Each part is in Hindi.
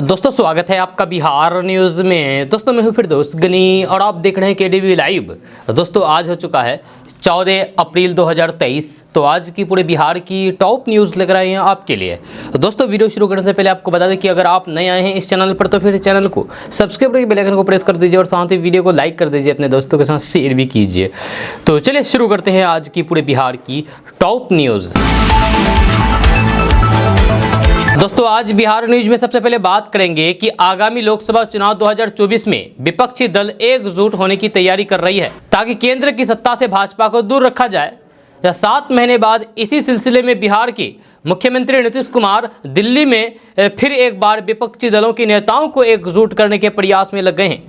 दोस्तों स्वागत है आपका बिहार न्यूज़ में। दोस्तों मैं हूं फिरदौस गनी और आप देख रहे हैं केडीवी लाइव। दोस्तों आज हो चुका है 14 अप्रैल 2023। तो आज की पूरे बिहार की टॉप न्यूज़ लेकर आए हैं आपके लिए। दोस्तों वीडियो शुरू करने से पहले आपको बता दें कि अगर आप नए आए हैं इस चैनल पर तो फिर चैनल को सब्सक्राइब करके बेल आइकन को प्रेस कर दीजिए और साथ ही वीडियो को लाइक कर दीजिए, अपने दोस्तों के साथ शेयर भी कीजिए। तो चलिए शुरू करते हैं आज की पूरे बिहार की टॉप न्यूज़। दोस्तों आज बिहार न्यूज में सबसे पहले बात करेंगे कि आगामी लोकसभा चुनाव 2024 में विपक्षी दल एकजुट होने की तैयारी कर रही है ताकि केंद्र की सत्ता से भाजपा को दूर रखा जाए। 7 महीने बाद इसी सिलसिले में बिहार के मुख्यमंत्री नीतीश कुमार दिल्ली में फिर एक बार विपक्षी दलों के नेताओं को एकजुट करने के प्रयास में लग गए हैं।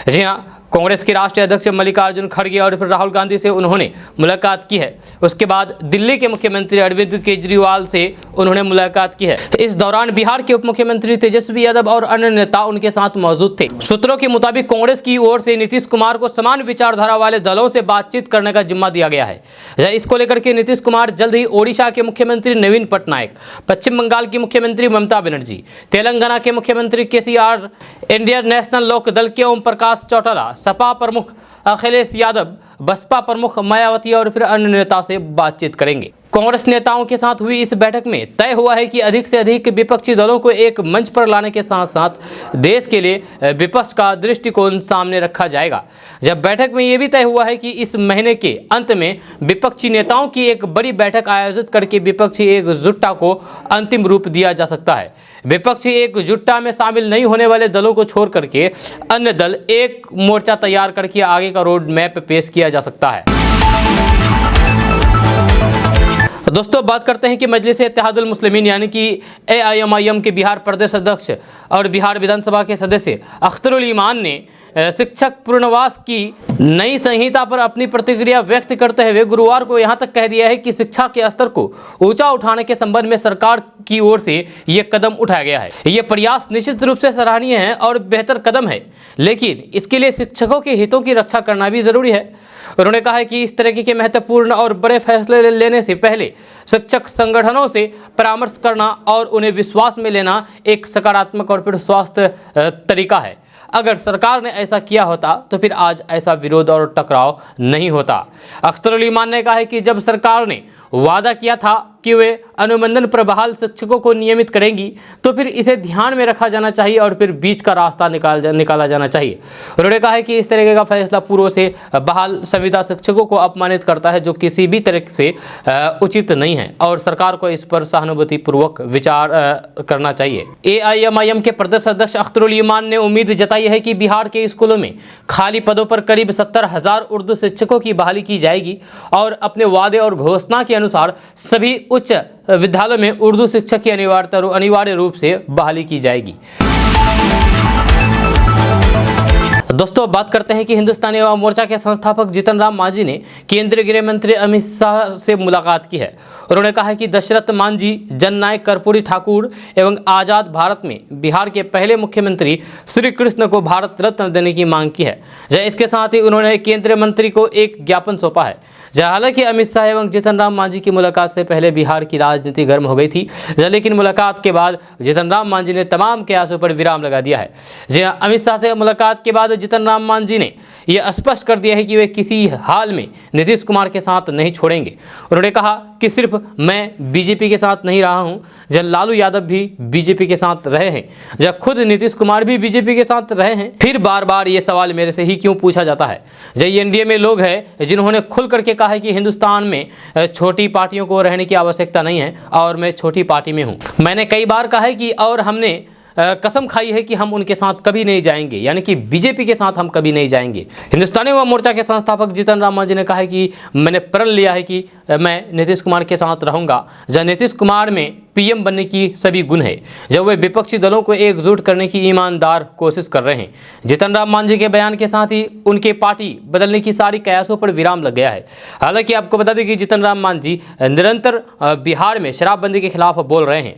जी हाँ, कांग्रेस के राष्ट्रीय अध्यक्ष मल्लिकार्जुन खड़गे और फिर राहुल गांधी से उन्होंने मुलाकात की है। उसके बाद दिल्ली के मुख्यमंत्री अरविंद केजरीवाल से उन्होंने मुलाकात की है। इस दौरान बिहार के उप मुख्यमंत्री तेजस्वी यादव और अन्य नेता उनके साथ मौजूद थे। सूत्रों के मुताबिक कांग्रेस की ओर से नीतीश कुमार को समान विचारधारा वाले दलों से बातचीत करने का जिम्मा दिया गया है। इसको लेकर के नीतीश कुमार जल्द ही ओडिशा के मुख्यमंत्री नवीन पटनायक, पश्चिम बंगाल की मुख्यमंत्री ममता बनर्जी, तेलंगाना के मुख्यमंत्री केसीआर, इंडियन नेशनल लोक दल के ओम प्रकाश चौटाला, सपा प्रमुख अखिलेश यादव, बसपा प्रमुख मायावती और फिर अन्य नेताओं से बातचीत करेंगे। कांग्रेस नेताओं के साथ हुई इस बैठक में तय हुआ है कि अधिक से अधिक विपक्षी दलों को एक मंच पर लाने के साथ साथ देश के लिए विपक्ष का दृष्टिकोण सामने रखा जाएगा। जब बैठक में यह भी तय हुआ है कि इस महीने के अंत में विपक्षी नेताओं की एक बड़ी बैठक आयोजित करके विपक्षी एकजुटता को अंतिम रूप दिया जा सकता है। विपक्षी एकजुटता में शामिल नहीं होने वाले दलों को छोड़ करके अन्य दल एक मोर्चा तैयार करके आगे का रोड मैप पेश किया जा सकता है। दोस्तों बात करते हैं कि मजलिस-ए-इत्तेहादुल मुस्लिमीन यानी कि AIMIM के बिहार प्रदेश अध्यक्ष और बिहार विधानसभा के सदस्य अख्तरुल ईमान ने शिक्षक पुनर्वास की नई संहिता पर अपनी प्रतिक्रिया व्यक्त करते हुए गुरुवार को यहां तक कह दिया है कि शिक्षा के स्तर को ऊंचा उठाने के संबंध में सरकार की ओर से यह कदम उठाया गया है। यह प्रयास निश्चित रूप से सराहनीय है और बेहतर कदम है, लेकिन इसके लिए शिक्षकों के हितों की रक्षा करना भी जरूरी है। उन्होंने कहा है कि इस तरह के महत्वपूर्ण और बड़े फैसले लेने से पहले शिक्षक संगठनों से परामर्श करना और उन्हें विश्वास में लेना एक सकारात्मक और फिर स्वस्थ तरीका है। अगर सरकार ने ऐसा किया होता तो फिर आज ऐसा विरोध और टकराव नहीं होता। अख्तरुल ईमान ने कहा है कि जब सरकार ने वादा किया था कि वे अनुबंधन पर बहाल शिक्षकों को नियमित करेंगी तो फिर इसे ध्यान में रखा जाना चाहिए और फिर बीच का रास्ता निकाला जाना चाहिए। उन्होंने कहा है कि इस तरीके का फैसला पूर्व से बहाल संविदा शिक्षकों को अपमानित करता है, जो किसी भी तरह से उचित नहीं है और सरकार को इस पर सहानुभूतिपूर्वक विचार करना चाहिए। AIMIM के प्रदेश अध्यक्ष अख्तरुल ईमान ने उम्मीद जताई है कि बिहार के स्कूलों में खाली पदों पर करीब 70,000 उर्दू शिक्षकों की बहाली की जाएगी और अपने वादे और घोषणा के अनुसार सभी उच्च विद्यालयों में उर्दू शिक्षक की अनिवार्य रूप से बहाली की जाएगी। दोस्तों बात करते हैं कि हिंदुस्तानी अवाम मोर्चा के संस्थापक जीतन राम मांझी ने केंद्रीय गृह मंत्री अमित शाह से मुलाकात की है। उन्होंने कहा है कि दशरथ मांझी, जननायक कर्पूरी ठाकुर एवं आज़ाद भारत में बिहार के पहले मुख्यमंत्री श्री कृष्ण को भारत रत्न देने की मांग की है। इसके साथ ही उन्होंने केंद्रीय मंत्री को एक ज्ञापन सौंपा है। हालांकि अमित शाह एवं जीतन राम मांझी की मुलाकात से पहले बिहार की राजनीति गर्म हो गई थी, लेकिन मुलाकात के बाद जीतन राम मांझी ने तमाम कयासों पर विराम लगा दिया है। अमित शाह से मुलाकात के बाद जीतन राम मांझी ने यह स्पष्ट कर दिया है कि वे किसी हाल में नीतीश कुमार के साथ नहीं छोड़ेंगे। उन्होंने कहा कि सिर्फ मैं बीजेपी के साथ नहीं रहा हूं, जब लालू यादव भी बीजेपी के साथ रहे हैं, जब खुद नीतीश कुमार भी बीजेपी के साथ रहे हैं, फिर बार बार ये सवाल मेरे से ही क्यों पूछा जाता है। जब एनडीए में लोग हैं जिन्होंने खुल करके कहा है कि हिंदुस्तान में छोटी पार्टियों को रहने की आवश्यकता नहीं है और मैं छोटी पार्टी में हूँ। मैंने कई बार कहा है कि और हमने कसम खाई है कि हम उनके साथ कभी नहीं जाएंगे, यानी कि बीजेपी के साथ हम कभी नहीं जाएंगे। हिंदुस्तानी अवाम मोर्चा के संस्थापक जीतन राम मांझी ने कहा है कि मैंने प्रण लिया है कि मैं नीतीश कुमार के साथ रहूंगा। जब नीतीश कुमार में पीएम बनने की सभी गुण है, जब वे विपक्षी दलों को एकजुट करने की ईमानदार कोशिश कर रहे हैं। जीतन राम मांझी के बयान के साथ ही उनके पार्टी बदलने की सारी कयासों पर विराम लग गया है। हालांकि आपको बता दें कि जीतन राम मांझी निरंतर बिहार में शराबबंदी के खिलाफ बोल रहे हैं।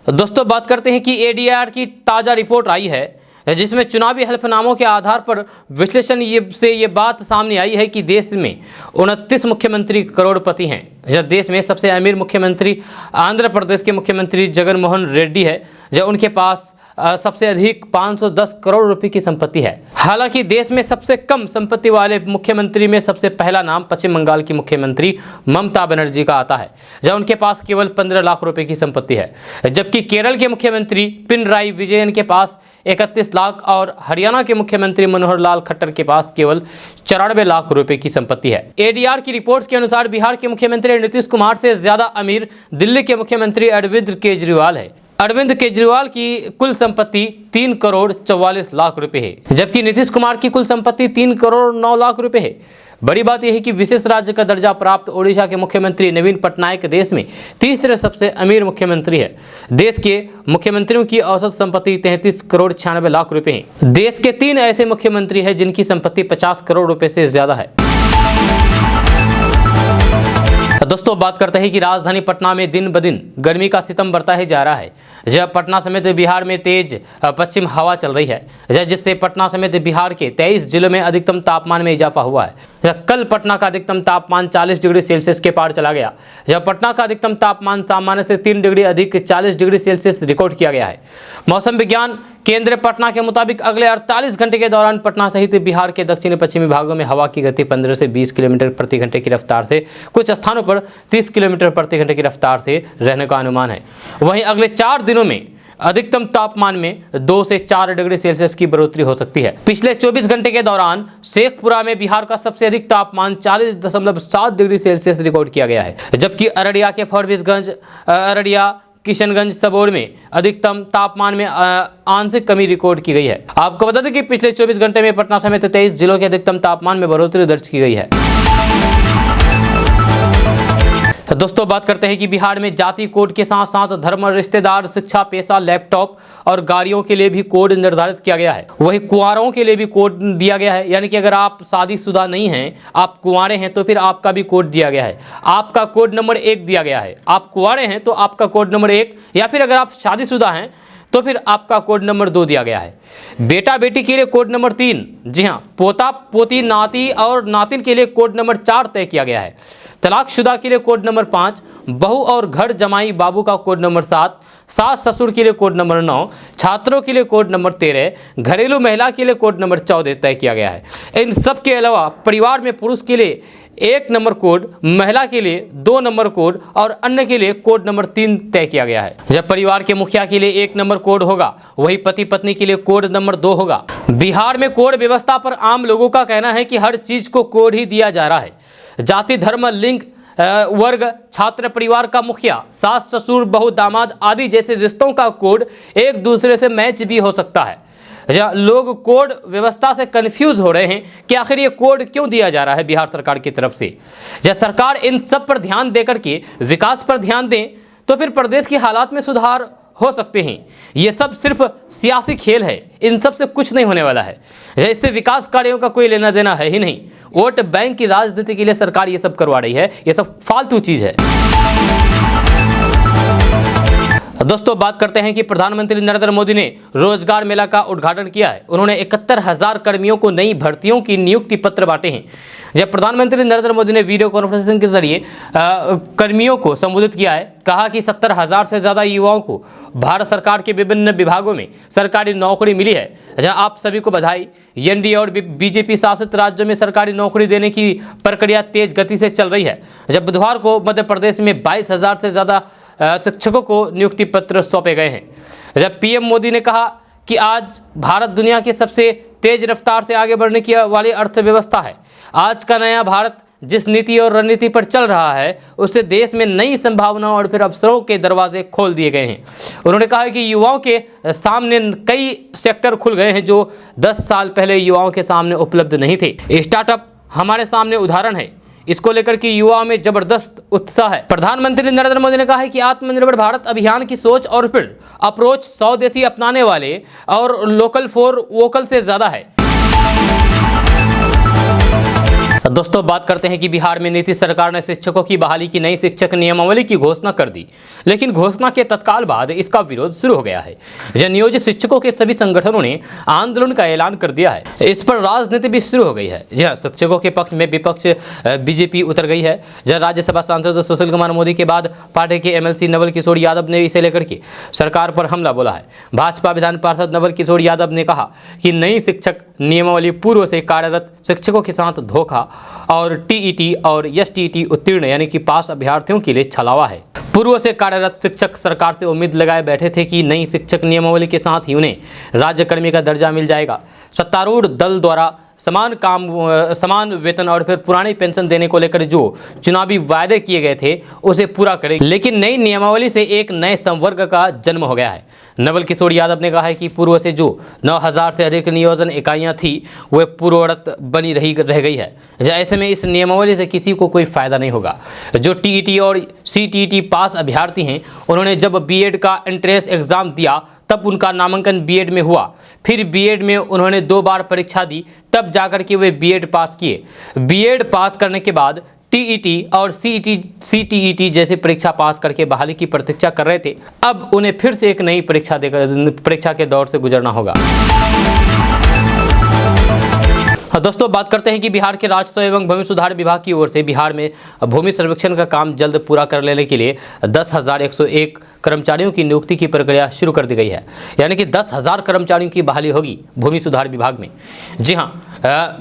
दोस्तों बात करते हैं कि ADR की ताज़ा रिपोर्ट आई है जिसमें चुनावी हल्फनामों के आधार पर विश्लेषण से ये बात सामने आई है कि देश में 29 मुख्यमंत्री करोड़पति हैं। जब देश में सबसे अमीर मुख्यमंत्री आंध्र प्रदेश के मुख्यमंत्री जगन मोहन रेड्डी है, जब उनके पास सबसे अधिक 510 करोड़ रुपए की संपत्ति है। हालांकि देश में सबसे कम संपत्ति वाले मुख्यमंत्री में सबसे पहला नाम पश्चिम बंगाल की मुख्यमंत्री ममता बनर्जी का आता है, जब उनके पास केवल 15 लाख रुपए की संपत्ति है। जबकि केरल के मुख्यमंत्री पिनराई विजयन के पास 31 लाख और हरियाणा के मुख्यमंत्री मनोहर लाल खट्टर के पास केवल 94 लाख रुपए की संपत्ति है। एडीआर की रिपोर्ट्स के अनुसार बिहार के मुख्यमंत्री नीतीश कुमार से ज्यादा अमीर दिल्ली के मुख्यमंत्री अरविंद केजरीवाल है। अरविंद केजरीवाल की कुल संपत्ति 3 करोड़ 44 लाख रुपए है, जबकि नीतीश कुमार की कुल संपत्ति 3 करोड़ 9 लाख रुपए है। बड़ी बात यह है कि विशेष राज्य का दर्जा प्राप्त ओडिशा के मुख्यमंत्री नवीन पटनायक देश में तीसरे सबसे अमीर मुख्यमंत्री है। देश के मुख्यमंत्रियों की औसत संपत्ति 33 करोड़ 96 लाख रुपए है। देश के 3 ऐसे मुख्यमंत्री हैं जिनकी संपत्ति 50 करोड़ रुपए से ज्यादा है। दोस्तों, बात करते हैं कि राजधानी पटना में दिन ब दिन गर्मी का सितम बढ़ता ही जा रहा है। जब पटना समेत बिहार में तेज पश्चिम हवा चल रही है, जिससे पटना समेत बिहार के 23 जिलों में अधिकतम तापमान में इजाफा हुआ है। कल पटना का अधिकतम तापमान 40 डिग्री सेल्सियस के पार चला गया। जब पटना का अधिकतम तापमान सामान्य से 3 डिग्री अधिक 40 डिग्री सेल्सियस रिकॉर्ड किया गया है। मौसम विज्ञान केंद्र पटना के मुताबिक अगले 48 घंटे के दौरान पटना सहित बिहार के दक्षिणी पश्चिमी भागों में हवा की गति 15 से 20 किलोमीटर प्रति घंटे की रफ्तार से, कुछ स्थानों पर 30 किलोमीटर प्रति घंटे की रफ्तार से रहने का अनुमान है। वहीं अगले 4 दिनों में अधिकतम तापमान में 2 से 4 डिग्री सेल्सियस की बढ़ोतरी हो सकती है। पिछले 24 घंटे के दौरान शेखपुरा में बिहार का सबसे अधिक तापमान 40.7 डिग्री सेल्सियस रिकॉर्ड किया गया है, जबकि अररिया के फॉरबिसगंज, अररिया, किशनगंज, सबौर में अधिकतम तापमान में आंशिक कमी रिकॉर्ड की गई है। आपको बता दें कि पिछले 24 घंटे में पटना समेत 23 जिलों के अधिकतम तापमान में बढ़ोतरी दर्ज की गई है। दोस्तों, बात करते हैं कि बिहार में जाति कोड के साथ साथ धर्म, रिश्तेदार, शिक्षा, पेशा, लैपटॉप और गाड़ियों के लिए भी कोड निर्धारित किया गया है। वही कुंवारों के लिए भी कोड दिया गया है, यानी कि अगर आप शादीशुदा नहीं हैं, आप कुंवारे हैं, तो फिर आपका भी कोड दिया गया है। आपका कोड नंबर 1 दिया गया है। आप कुंवारे हैं तो आपका कोड नंबर 1, या फिर अगर आप शादीशुदा हैं तो फिर आपका कोड नंबर 2 दिया गया है। बेटा बेटी के लिए कोड नंबर 3, जी हाँ, पोता पोती, नाती और नातिन के लिए कोड नंबर 4 तय किया गया है। तलाकशुदा के लिए कोड नंबर 5, बहू और घर जमाई बाबू का कोड नंबर 7, सास ससुर के लिए कोड नंबर 9, छात्रों के लिए कोड नंबर 13, घरेलू महिला के लिए कोड नंबर 14 तय किया गया है। इन सब के अलावा परिवार में पुरुष के लिए 1 नंबर कोड, महिला के लिए 2 नंबर कोड और अन्य के लिए कोड नंबर 3 तय किया गया है। जब परिवार के मुखिया के लिए 1 नंबर कोड होगा, वही पति पत्नी के लिए कोड नंबर 2 होगा। बिहार में कोड व्यवस्था पर आम लोगों का कहना है कि हर चीज को कोड ही दिया जा रहा है। जाति, धर्म, लिंग, वर्ग, छात्र, परिवार का मुखिया, सास ससुर, बहू, दामाद आदि जैसे रिश्तों का कोड एक दूसरे से मैच भी हो सकता है। लोग कोड व्यवस्था से कंफ्यूज हो रहे हैं कि आखिर ये कोड क्यों दिया जा रहा है बिहार सरकार की तरफ से। जब सरकार इन सब पर ध्यान देकर के विकास पर ध्यान दें तो फिर प्रदेश की हालात में सुधार हो सकते हैं। ये सब सिर्फ सियासी खेल है, इन सब से कुछ नहीं होने वाला है। इससे विकास कार्यों का कोई लेना देना है ही नहीं। वोट बैंक की राजनीति के लिए सरकार ये सब करवा रही है, ये सब फालतू चीज है। दोस्तों, बात करते हैं कि प्रधानमंत्री नरेंद्र मोदी ने रोजगार मेला का उद्घाटन किया है। उन्होंने 71,000 कर्मियों को नई भर्तियों की नियुक्ति पत्र बांटे हैं। जब प्रधानमंत्री नरेंद्र मोदी ने वीडियो कॉन्फ्रेंसिंग के जरिए कर्मियों को संबोधित किया है, कहा कि 70,000 से ज्यादा युवाओं को भारत सरकार के विभिन्न विभागों में सरकारी नौकरी मिली है। जहां आप सभी को बधाई। एनडीए और बीजेपी शासित राज्यों में सरकारी नौकरी देने की प्रक्रिया तेज गति से चल रही है। जब बुधवार को मध्य प्रदेश में 22,000 से ज्यादा शिक्षकों को नियुक्ति पत्र सौंपे गए हैं। जब पीएम मोदी ने कहा कि आज भारत दुनिया के सबसे तेज रफ्तार से आगे बढ़ने की वाली अर्थव्यवस्था है। आज का नया भारत जिस नीति और रणनीति पर चल रहा है, उससे देश में नई संभावनाओं और फिर अवसरों के दरवाजे खोल दिए गए हैं। उन्होंने कहा कि युवाओं के सामने कई सेक्टर खुल गए हैं जो 10 साल पहले युवाओं के सामने उपलब्ध नहीं थे। स्टार्टअप हमारे सामने उदाहरण है। इसको लेकर के युवाओं में जबरदस्त उत्साह है। प्रधानमंत्री नरेंद्र मोदी ने कहा है कि आत्मनिर्भर भारत अभियान की सोच और फिर अप्रोच स्वदेशी अपनाने वाले और लोकल फॉर वोकल से ज्यादा है। दोस्तों बात करते हैं कि बिहार में नीतीश सरकार ने शिक्षकों की बहाली की नई शिक्षक नियमावली की घोषणा कर दी, लेकिन घोषणा के तत्काल बाद इसका विरोध शुरू हो गया है। यह नियोजित शिक्षकों के सभी संगठनों ने आंदोलन का ऐलान कर दिया है। इस पर राजनीति भी शुरू हो गई है। जहां शिक्षकों के पक्ष में विपक्ष बीजेपी उतर गई है। जहां राज्यसभा सांसद सुशील कुमार मोदी के बाद पार्टी के एमएलसी नवल किशोर यादव ने इसे लेकर के सरकार पर हमला बोला है। भाजपा विधान पार्षद नवल किशोर यादव ने कहा कि नई शिक्षक नियमावली पूर्व से कार्यरत शिक्षकों के साथ धोखा और टीईटी और एसटीईटी उत्तीर्ण यानी कि पास अभ्यर्थियों के लिए छलावा है। पूर्व से कार्यरत शिक्षक सरकार से उम्मीद लगाए बैठे थे कि नई शिक्षक नियमावली के साथ ही उन्हें राज्यकर्मी का दर्जा मिल जाएगा। सत्तारूढ़ दल द्वारा समान काम, समान वेतन और फिर पुरानी पेंशन देने को लेकर जो चुनावी वायदे किए गए थे उसे पूरा करेगी। लेकिन नई नियमावली से एक नए संवर्ग का जन्म हो गया है। नवल किशोर यादव ने कहा है कि पूर्व से जो 9000 से अधिक नियोजन इकाइयां थी वह पूर्ववत बनी रह गई है। ऐसे में इस नियमावली से किसी को कोई फायदा नहीं होगा। जो टीईटी और सीटीईटी पास अभ्यर्थी हैं उन्होंने जब बीएड का एंट्रेंस एग्जाम दिया तब उनका नामांकन बीएड में हुआ, फिर बीएड में उन्होंने 2 बार परीक्षा दी, तब जाकर के वे बीएड पास किए। बीएड पास करने के बाद टीईटी और सीटीईटी जैसे परीक्षा पास करके बहाली की प्रतीक्षा कर रहे थे। अब उन्हें फिर से एक नई परीक्षा के दौर से गुजरना होगा। दोस्तों बात करते हैं कि बिहार के राजस्व एवं भूमि सुधार विभाग की ओर से बिहार में भूमि सर्वेक्षण का काम जल्द पूरा कर लेने के लिए 10,101 कर्मचारियों की नियुक्ति की प्रक्रिया शुरू कर दी गई है। यानी कि 10,000 कर्मचारियों की बहाली होगी भूमि सुधार विभाग में। जी हाँ,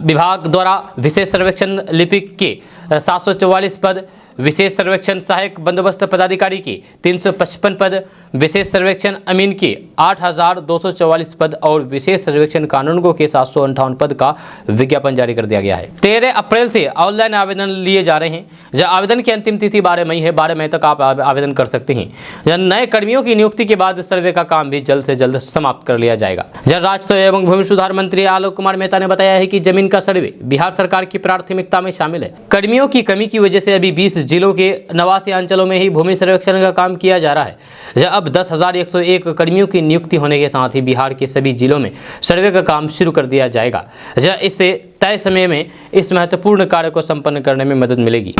विभाग द्वारा विशेष सर्वेक्षण लिपिक के 744 पद, विशेष सर्वेक्षण सहायक बंदोबस्त पदाधिकारी के 355 पद, विशेष सर्वेक्षण अमीन के 8,244 पद और विशेष सर्वेक्षण कानूनगो के 758 पद का विज्ञापन जारी कर दिया गया है। 13 अप्रैल से ऑनलाइन आवेदन लिए जा रहे हैं। जब आवेदन की अंतिम तिथि 12 मई है, 12 मई तक आप आवेदन कर सकते हैं। जब नए कर्मियों की नियुक्ति के बाद सर्वे का काम भी जल्द से जल्द समाप्त कर लिया जाएगा। जब राजस्व एवं भूमि सुधार मंत्री आलोक कुमार मेहता ने बताया है कि जमीन का सर्वे बिहार सरकार की प्राथमिकता में शामिल है। कर्मियों की कमी की वजह से अभी 20 जिलों के 89 अंचलों में ही भूमि सर्वेक्षण का काम किया जा रहा है। अब 10,101 कर्मियों की नियुक्ति होने के साथ ही बिहार के सभी जिलों में सर्वे का काम शुरू कर दिया जाएगा। इससे तय समय में इस महत्वपूर्ण कार्य को संपन्न करने में मदद मिलेगी।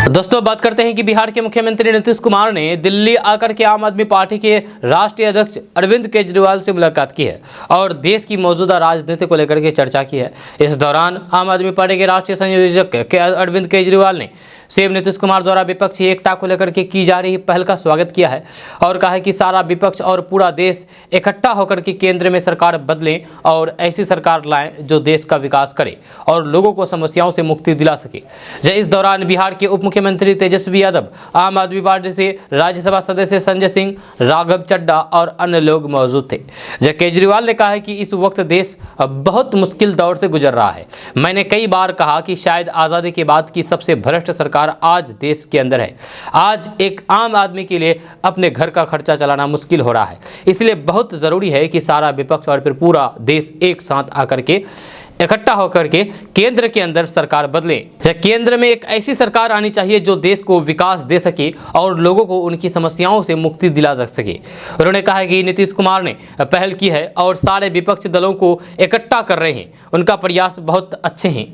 दोस्तों बात करते हैं कि बिहार के मुख्यमंत्री नीतीश कुमार ने दिल्ली आकर के आम आदमी पार्टी के राष्ट्रीय अध्यक्ष अरविंद केजरीवाल से मुलाकात की है और देश की मौजूदा राजनीति को लेकर के चर्चा की है। इस दौरान आम आदमी पार्टी के राष्ट्रीय संयोजक अरविंद केजरीवाल ने सीएम नीतीश कुमार द्वारा विपक्षी एकता को लेकर के की जा रही पहल का स्वागत किया है और कहा है कि सारा विपक्ष और पूरा देश इकट्ठा होकर के केंद्र में सरकार बदलें और ऐसी सरकार लाएं जो देश का विकास करे और लोगों को समस्याओं से मुक्ति दिला सके। इस दौरान बिहार के उप मुख्यमंत्री तेजस्वी यादव, आम आदमी पार्टी से राज्यसभा सदस्य संजय सिंह, राघव चड्ढा और अन्य लोग मौजूद थे। केजरीवाल ने कहा है कि इस वक्त देश बहुत मुश्किल दौर से गुजर रहा है। मैंने कई बार कहा कि शायद आज़ादी के बाद की सबसे भ्रष्ट सरकार आज देश के अंदर है। आज एक आम आदमी के लिए अपने घर का खर्चा चलाना मुश्किल हो रहा है। इसलिए बहुत जरूरी है कि सारा विपक्ष और फिर पूरा देश एक साथ आकर के इकट्ठा होकर के केंद्र के अंदर सरकार बदले। केंद्र में एक ऐसी सरकार आनी चाहिए जो देश को विकास दे सके और लोगों को उनकी समस्याओं से मुक्ति दिला सके। उन्होंने कहा है कि नीतीश कुमार ने पहल की है और सारे विपक्ष दलों को इकट्ठा कर रहे हैं। उनका प्रयास बहुत अच्छे हैं।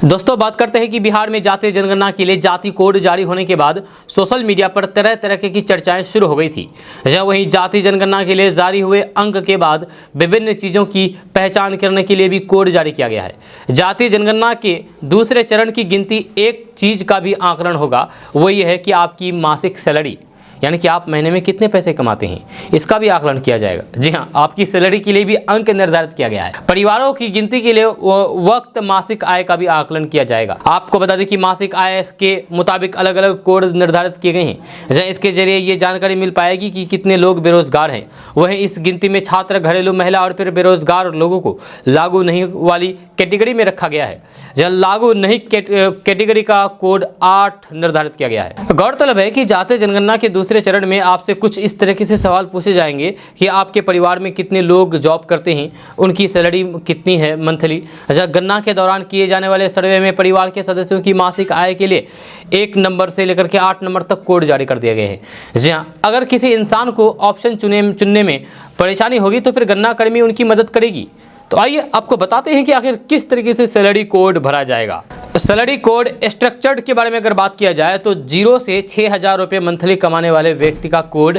दोस्तों बात करते हैं कि बिहार में जातीय जनगणना के लिए जाति कोड जारी होने के बाद सोशल मीडिया पर तरह तरह की चर्चाएं शुरू हो गई थी। वहीं जातीय जनगणना के लिए जारी हुए अंक के बाद विभिन्न चीज़ों की पहचान करने के लिए भी कोड जारी किया गया है। जातीय जनगणना के दूसरे चरण की गिनती एक चीज़ का भी आकलन होगा, वो ये है कि आपकी मासिक सैलरी, यानी कि आप महीने में कितने पैसे कमाते हैं, इसका भी आकलन किया जाएगा। जी हाँ, आपकी सैलरी के लिए भी अंक निर्धारित किया गया है। परिवारों की गिनती के लिए वक्त मासिक आय का भी आकलन किया जाएगा। आपको बता दें कि मासिक आय के मुताबिक अलग अलग कोड निर्धारित किए गए हैं। इसके जरिए ये जानकारी मिल पाएगी कि कितने लोग बेरोजगार हैं। वहीं इस गिनती में छात्र, घरेलू महिला और फिर बेरोजगार लोगों को लागू नहीं वाली कैटेगरी में रखा गया है। लागू नहीं कैटेगरी का कोड 8 निर्धारित किया गया है। गौरतलब है कि जातीय जनगणना के दूसरे चरण में आपसे कुछ इस तरीके से सवाल पूछे जाएंगे कि आपके परिवार में कितने लोग जॉब करते हैं, उनकी सैलरी कितनी है मंथली। अच्छा, गणना के दौरान किए जाने वाले सर्वे में परिवार के सदस्यों की मासिक आय के लिए 1 नंबर से लेकर के 8 नंबर तक कोड जारी कर दिए गए हैं। जी हाँ, अगर किसी इंसान को ऑप्शन चुनने में परेशानी होगी तो फिर गणना कर्मी उनकी मदद करेगी। तो आइए आपको बताते हैं कि आखिर किस तरीके से सैलरी कोड भरा जाएगा। सैलरी कोड स्ट्रक्चर्ड के बारे में अगर बात किया जाए तो 0 से 6,000 रुपये मंथली कमाने वाले व्यक्ति का कोड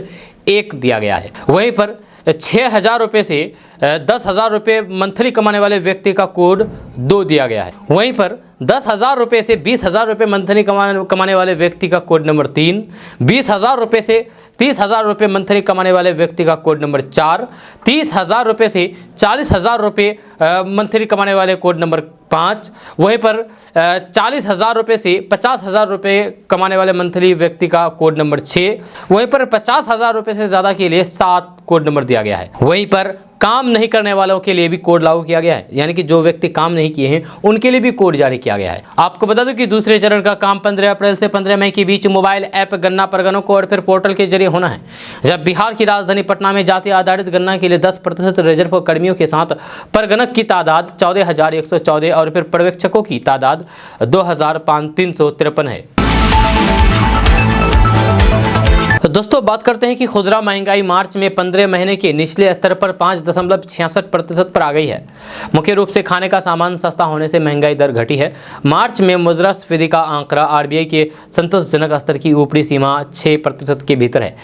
1 दिया गया है। वहीं पर 6,000 रुपये से 10,000 रुपये मंथली कमाने वाले व्यक्ति का कोड 2 दिया गया है। वहीं पर 10,000 रुपये से 20,000 रुपये मंथली कमाने वाले व्यक्ति का कोड नंबर 3, 20,000 रुपये से 30,000 रुपये मंथली कमाने वाले व्यक्ति का कोड नंबर 4, 30,000 रुपये से 40,000 रुपये मंथली कमाने वाले कोड नंबर 5, वहीं पर 40,000 रुपये से 50,000 रुपये कमाने वाले मंथली व्यक्ति का कोड नंबर 6, वहीं पर 50,000 रुपये से ज़्यादा के लिए 7 कोड नंबर दिया गया है। वहीं पर काम नहीं करने वालों के लिए भी कोड लागू किया गया है, यानी कि जो व्यक्ति काम नहीं किए हैं उनके लिए भी कोड जारी किया गया है। आपको बता दूं कि दूसरे चरण का काम 15 अप्रैल से 15 मई के बीच मोबाइल ऐप गन्ना परगनों को और फिर पोर्टल के जरिए होना है। जब बिहार की राजधानी पटना में जाति आधारित गन्ना के लिए 10% रिजर्व कर्मियों के साथ परगनक की तादाद 14,114 और फिर पर्यवेक्षकों की तादाद 2,353 है। तो दोस्तों बात करते हैं कि खुदरा महंगाई मार्च में 15 महीने के निचले स्तर पर 5.66% पर आ गई है। मुख्य रूप से खाने का सामान सस्ता होने से महंगाई दर घटी है। मार्च में मुद्रास्फीति का आंकड़ा आरबीआई के संतोषजनक स्तर की ऊपरी सीमा 6% के भीतर है।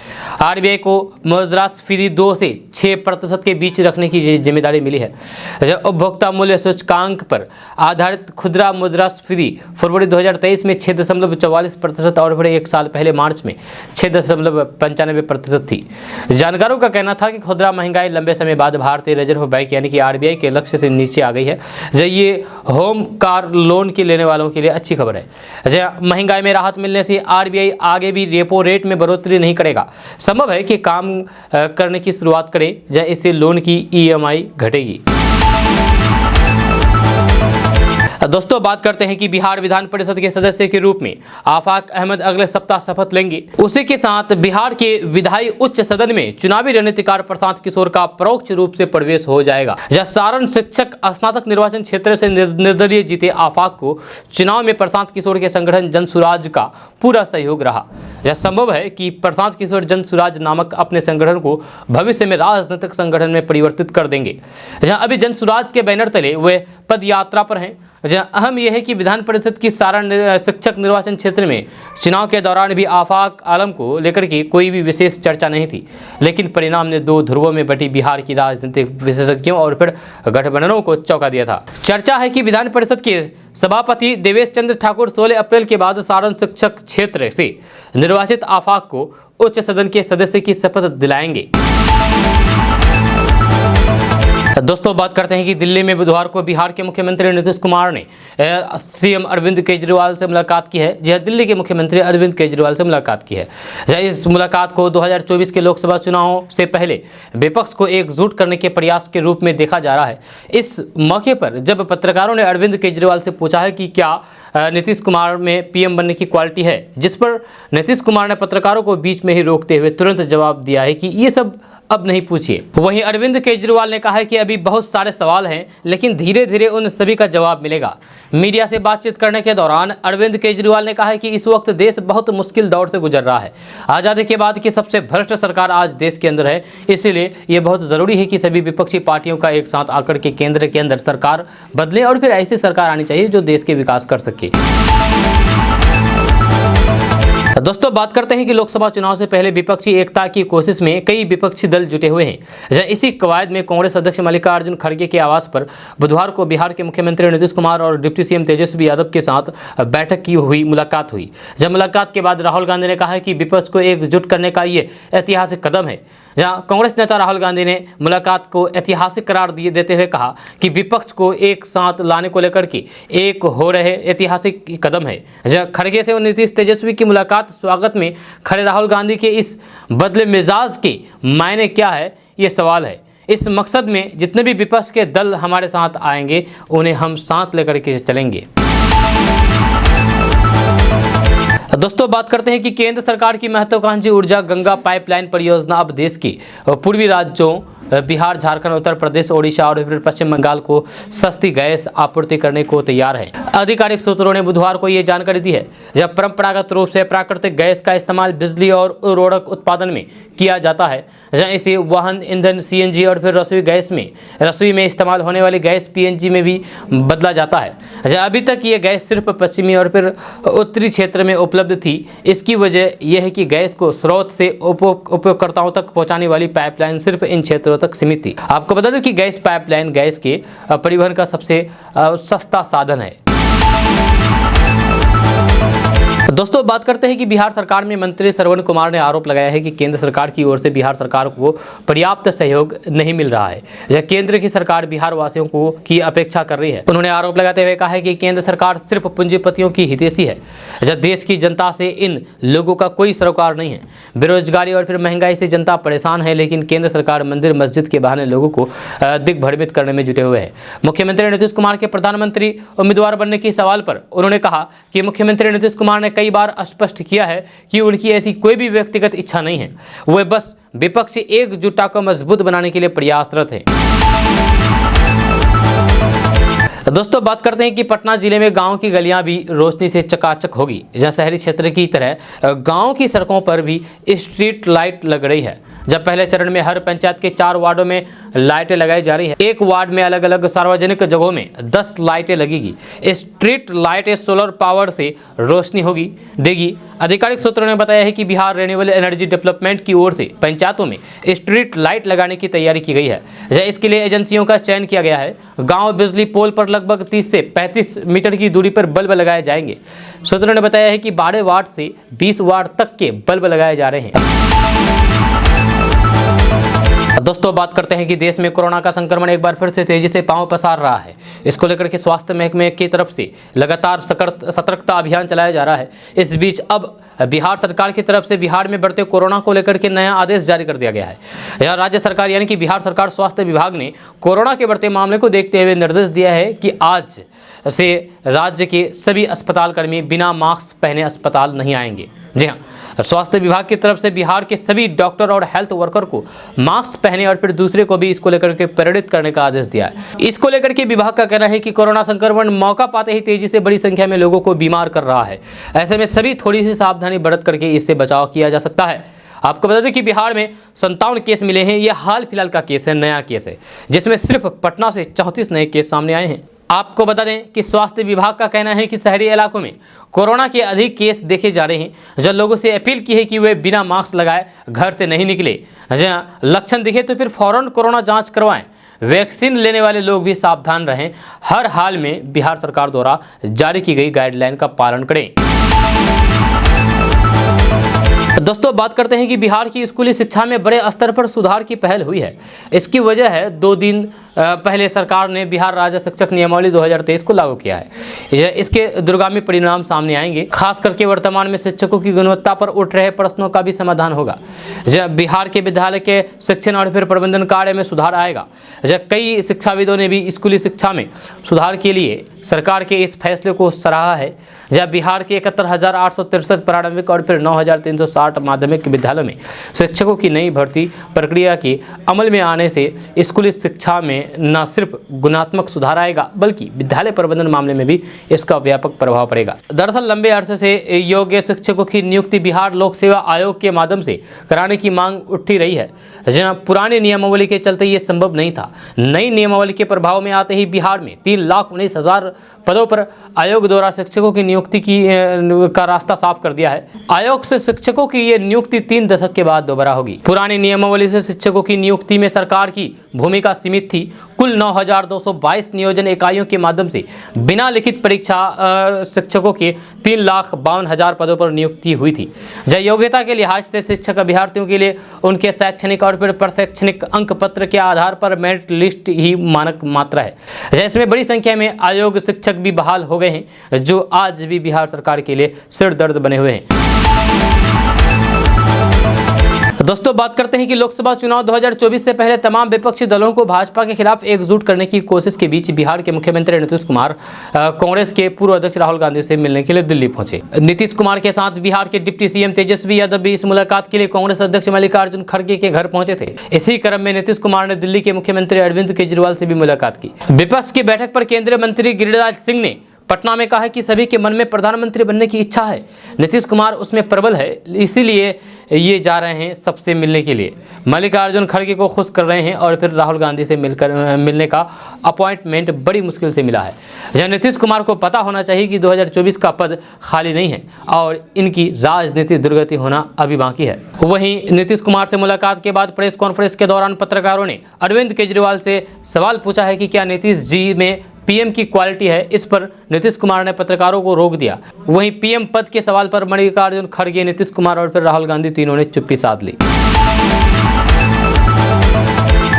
आरबीआई को मुद्रास्फीति 2 से 6% के बीच रखने की जिम्मेदारी मिली है। उपभोक्ता मूल्य सूचकांक पर आधारित खुदरा मुद्रास्फीति फरवरी 2023 में 6.44% और फिर एक साल पहले मार्च में 6.95% थी। जानकारों का कहना था कि खुदरा महंगाई लंबे समय बाद भारतीय रिजर्व बैंक यानी कि आरबीआई के लक्ष्य से नीचे आ गई है। ये होम कार लोन के लेने वालों के लिए अच्छी खबर है। महंगाई में राहत मिलने से आरबीआई आगे भी रेपो रेट में बढ़ोतरी नहीं करेगा। संभव है कि काम करने की शुरुआत करें, इससे लोन की ईएमआई घटेगी। दोस्तों बात करते हैं कि बिहार विधान परिषद के सदस्य के रूप में आफाक अहमद अगले सप्ताह शपथ लेंगे। उसी के साथ बिहार के विधायी उच्च सदन में चुनावी रणनीतिकार प्रशांत किशोर का परोक्ष रूप से प्रवेश हो जाएगा। सारण शिक्षक स्नातक निर्वाचन क्षेत्र से निर्दलीय जीते आफाक को चुनाव में प्रशांत किशोर के संगठन जनसुराज का पूरा सहयोग रहा। यह संभव है कि प्रशांत किशोर जनसुराज नामक अपने संगठन को भविष्य में राजनीतिक संगठन में परिवर्तित कर देंगे। अभी जनसुराज के बैनर तले वे पद यात्रा पर हैं। अहम यह है कि विधान परिषद की सारण शिक्षक निर्वाचन क्षेत्र में चुनाव के दौरान भी आफाक आलम को लेकर के कोई भी विशेष चर्चा नहीं थी, लेकिन परिणाम ने 2 ध्रुवों में बटी बिहार की राजनीतिक विशेषज्ञों और फिर गठबंधनों को चौंका दिया था। चर्चा है कि विधान परिषद के सभापति देवेश चंद्र ठाकुर 16 अप्रैल के बाद सारण शिक्षक क्षेत्र से निर्वाचित आफाक को उच्च सदन के सदस्य की शपथ दिलाएंगे। दोस्तों बात करते हैं कि दिल्ली में बुधवार को बिहार के मुख्यमंत्री नीतीश कुमार ने सीएम अरविंद केजरीवाल से मुलाकात की है। यह दिल्ली के मुख्यमंत्री अरविंद केजरीवाल से मुलाकात की है। इस मुलाकात को 2024 के लोकसभा चुनावों से पहले विपक्ष को एकजुट करने के प्रयास के रूप में देखा जा रहा है। इस मौके पर जब पत्रकारों ने अरविंद केजरीवाल से पूछा है कि क्या नीतीश कुमार में पीएम बनने की क्वालिटी है, जिस पर नीतीश कुमार ने पत्रकारों को बीच में ही रोकते हुए तुरंत जवाब दिया है कि ये सब अब नहीं पूछिए। वहीं अरविंद केजरीवाल ने कहा है कि अभी बहुत सारे सवाल हैं, लेकिन धीरे धीरे उन सभी का जवाब मिलेगा। मीडिया से बातचीत करने के दौरान अरविंद केजरीवाल ने कहा है कि इस वक्त देश बहुत मुश्किल दौर से गुजर रहा है। आज़ादी के बाद की सबसे भ्रष्ट सरकार आज देश के अंदर है, इसलिए ये बहुत ज़रूरी है कि सभी विपक्षी पार्टियों का एक साथ आकर के केंद्र के अंदर सरकार बदले और फिर ऐसी सरकार आनी चाहिए जो देश के विकास कर सके। दोस्तों बात करते हैं कि लोकसभा चुनाव से पहले विपक्षी एकता की कोशिश में कई विपक्षी दल जुटे हुए हैं। इसी कवायद में कांग्रेस अध्यक्ष मल्लिकार्जुन खड़गे के आवास पर बुधवार को बिहार के मुख्यमंत्री नीतीश कुमार और डिप्टी सीएम तेजस्वी यादव के साथ बैठक की मुलाकात हुई। जब मुलाकात के बाद राहुल गांधी ने कहा है कि विपक्ष को एकजुट करने का ये ऐतिहासिक कदम है। जहां कांग्रेस नेता राहुल गांधी ने मुलाकात को ऐतिहासिक करार देते हुए कहा कि विपक्ष को एक साथ लाने को लेकर के एक हो रहे ऐतिहासिक कदम है। जहां खड़गे से नीतीश तेजस्वी की मुलाकात स्वागत में खड़े राहुल गांधी के इस बदले मिजाज के मायने क्या है, ये सवाल है। इस मकसद में जितने भी विपक्ष के दल हमारे साथ आएंगे उन्हें हम साथ लेकर के चलेंगे। दोस्तों बात करते हैं कि केंद्र सरकार की महत्वाकांक्षी ऊर्जा गंगा पाइपलाइन परियोजना अब देश की पूर्वी राज्यों बिहार, झारखंड, उत्तर प्रदेश, ओडिशा और फिर पश्चिम बंगाल को सस्ती गैस आपूर्ति करने को तैयार है। आधिकारिक सूत्रों ने बुधवार को ये जानकारी दी है। जब परंपरागत रूप से प्राकृतिक गैस का इस्तेमाल बिजली और उर्वरक उत्पादन में किया जाता है, जहाँ इसे वाहन ईंधन सीएनजी और फिर रसोई में इस्तेमाल होने वाली गैस पीएनजी में भी बदला जाता है। जहाँ अभी तक ये गैस सिर्फ पश्चिमी और फिर उत्तरी क्षेत्र में उपलब्ध थी। इसकी वजह यह है कि गैस को स्रोत से उपयोगकर्ताओं तक पहुंचाने वाली पाइपलाइन सिर्फ इन क्षेत्रों तक सीमित थी। आपको बता दूं कि गैस पाइपलाइन गैस के परिवहन का सबसे सस्ता साधन है। दोस्तों बात करते हैं कि बिहार सरकार में मंत्री श्रवण कुमार ने आरोप लगाया है कि केंद्र सरकार की ओर से बिहार सरकार को पर्याप्त सहयोग नहीं मिल रहा है। यह केंद्र की सरकार बिहार वासियों को की अपेक्षा कर रही है। उन्होंने आरोप लगाते हुए कहा है कि केंद्र सरकार सिर्फ पूंजीपतियों की हितैषी है। जब देश की जनता से इन लोगों का कोई सरोकार नहीं है। बेरोजगारी और फिर महंगाई से जनता परेशान है, लेकिन केंद्र सरकार मंदिर मस्जिद के बहाने लोगों को दिग्भ्रमित करने में जुटे हुए हैं। मुख्यमंत्री नीतीश कुमार के प्रधानमंत्री उम्मीदवार बनने के सवाल पर उन्होंने कहा कि मुख्यमंत्री नीतीश कुमार ने कई बार स्पष्ट किया है कि उनकी ऐसी कोई भी व्यक्तिगत इच्छा नहीं है। वे बस विपक्षी एकजुटता को मजबूत बनाने के लिए प्रयासरत हैं। दोस्तों बात करते हैं कि पटना जिले में गांव की गलियां भी रोशनी से चकाचक होगी। जहां शहरी क्षेत्र की तरह गांव की सड़कों पर भी स्ट्रीट लाइट लग रही है। जब पहले चरण में हर पंचायत के 4 वार्डों में लाइटें लगाई जा रही हैं। एक वार्ड में अलग अलग सार्वजनिक जगहों में 10 लाइटें लगेगी। स्ट्रीट लाइटें सोलर पावर से रोशनी देगी। आधिकारिक सूत्रों ने बताया है कि बिहार रिन्यूएबल एनर्जी डेवलपमेंट की ओर से पंचायतों में स्ट्रीट लाइट लगाने की तैयारी की गई है। इसके लिए एजेंसियों का चयन किया गया है। गाँव बिजली पोल पर लगभग 30 से 35 मीटर की दूरी पर बल्ब लगाए जाएंगे। सूत्रों ने बताया है कि 12 वाट से 20 वाट तक के बल्ब लगाए जा रहे हैं। दोस्तों बात करते हैं कि देश में कोरोना का संक्रमण एक बार फिर से तेजी से पांव पसार रहा है। इसको लेकर के स्वास्थ्य महकमे की तरफ से लगातार सतर्कता अभियान चलाया जा रहा है। इस बीच अब बिहार सरकार की तरफ से बिहार में बढ़ते कोरोना को लेकर के नया आदेश जारी कर दिया गया है। यह राज्य सरकार यानी कि बिहार सरकार स्वास्थ्य विभाग ने कोरोना के बढ़ते मामले को देखते हुए निर्देश दिया है कि आज से राज्य के सभी अस्पताल कर्मी बिना मास्क पहने अस्पताल नहीं आएंगे। जी हाँ, स्वास्थ्य विभाग की तरफ से बिहार के सभी डॉक्टर और हेल्थ वर्कर को मास्क पहने और फिर दूसरे को भी इसको लेकर के प्रेरित करने का आदेश दिया है। इसको लेकर के विभाग का कहना है कि कोरोना संक्रमण मौका पाते ही तेजी से बड़ी संख्या में लोगों को बीमार कर रहा है। ऐसे में सभी थोड़ी सी सावधानी बरत करके इससे बचाव किया जा सकता है। आपको बता दें कि बिहार में 57 केस मिले हैं। यह हाल फिलहाल का केस है, नया केस है, जिसमें सिर्फ पटना से 34 नए केस सामने आए हैं। आपको बता दें कि स्वास्थ्य विभाग का कहना है कि शहरी इलाकों में कोरोना के अधिक केस देखे जा रहे हैं। जो लोगों से अपील की है कि वे बिना मास्क लगाए घर से नहीं निकले। जहाँ लक्षण दिखे तो फिर फौरन कोरोना जांच करवाएं। वैक्सीन लेने वाले लोग भी सावधान रहें। हर हाल में बिहार सरकार द्वारा जारी की गई गाइडलाइन का पालन करें। दोस्तों बात करते हैं कि बिहार की स्कूली शिक्षा में बड़े स्तर पर सुधार की पहल हुई है। इसकी वजह है 2 दिन पहले सरकार ने बिहार राज्य शिक्षक नियमावली 2023 को लागू किया है। इसके दूरगामी परिणाम सामने आएंगे। खास करके वर्तमान में शिक्षकों की गुणवत्ता पर उठ रहे प्रश्नों का भी समाधान होगा। जब बिहार के विद्यालय के शिक्षण और फिर प्रबंधन कार्य में सुधार आएगा। जब कई शिक्षाविदों ने भी स्कूली शिक्षा में सुधार के लिए सरकार के इस फैसले को सराहा है। जब बिहार के 71,863 प्रारंभिक और फिर 9,360 माध्यमिक विद्यालयों में शिक्षकों की नई भर्ती प्रक्रिया के अमल में आने से स्कूली शिक्षा में न सिर्फ गुणात्मक सुधार आएगा बल्कि विद्यालय प्रबंधन मामले में भी इसका व्यापक प्रभाव पड़ेगा। दरअसल लंबे अरसे से योग्य शिक्षकों की नियुक्ति बिहार लोक सेवा आयोग के माध्यम से कराने की मांग उठी रही है। जहां पुरानी नियमावली के चलते ये संभव नहीं था। नई नियमावली के प्रभाव में आते ही बिहार में 3,19,000 पदों पर आयोग द्वारा शिक्षकों की नियुक्ति का रास्ता साफ कर दिया है। आयोग से शिक्षकों की ये नियुक्ति 3 दशक के बाद दोबारा होगी। पुरानी नियमावली से शिक्षकों की नियुक्ति में सरकार की भूमिका सीमित थी। कुल 9,222 नियोजन इकाइयों के माध्यम से बिना लिखित परीक्षा शिक्षकों के 3,52,000 पदों पर नियुक्ति हुई थी। जब योग्यता के लिहाज से शिक्षक अभ्यर्थियों के लिए उनके शैक्षणिक और फिर प्रशैक्षणिक अंक पत्र के आधार पर मेरिट लिस्ट ही मानक मात्रा है। इसमें बड़ी संख्या में अयोग्य शिक्षक भी बहाल हो गए हैं, जो आज भी बिहार सरकार के लिए सिर दर्द बने हुए हैं। दोस्तों बात करते हैं कि लोकसभा चुनाव 2024 से पहले तमाम विपक्षी दलों को भाजपा के खिलाफ एकजुट करने की कोशिश के बीच बिहार के मुख्यमंत्री नीतीश कुमार कांग्रेस के पूर्व अध्यक्ष राहुल गांधी से मिलने के लिए दिल्ली पहुंचे। नीतीश कुमार के साथ बिहार के डिप्टी सीएम तेजस्वी यादव भी इस मुलाकात के लिए कांग्रेस अध्यक्ष मल्लिकार्जुन खड़गे के घर पहुंचे थे। इसी क्रम में नीतीश कुमार ने दिल्ली के मुख्यमंत्री अरविंद केजरीवाल से भी मुलाकात की। विपक्ष की बैठक पर केंद्रीय मंत्री गिरिराज सिंह ने पटना में कहा है कि सभी के मन में प्रधानमंत्री बनने की इच्छा है, नीतीश कुमार उसमें प्रबल है, इसीलिए ये जा रहे हैं सबसे मिलने के लिए। मल्लिकार्जुन खड़गे को खुश कर रहे हैं और फिर राहुल गांधी से मिलने का अपॉइंटमेंट बड़ी मुश्किल से मिला है। यह नीतीश कुमार को पता होना चाहिए कि 2024 का पद खाली नहीं है और इनकी राजनीतिक दुर्गति होना अभी बाकी है। वहीं नीतीश कुमार से मुलाकात के बाद प्रेस कॉन्फ्रेंस के दौरान पत्रकारों ने अरविंद केजरीवाल से सवाल पूछा है कि क्या नीतीश जी में पीएम की क्वालिटी है। इस पर नीतीश कुमार ने पत्रकारों को रोक दिया। वहीं पीएम पद के सवाल पर मल्लिकार्जुन खड़गे, नीतीश कुमार और फिर राहुल गांधी तीनों ने चुप्पी साध ली।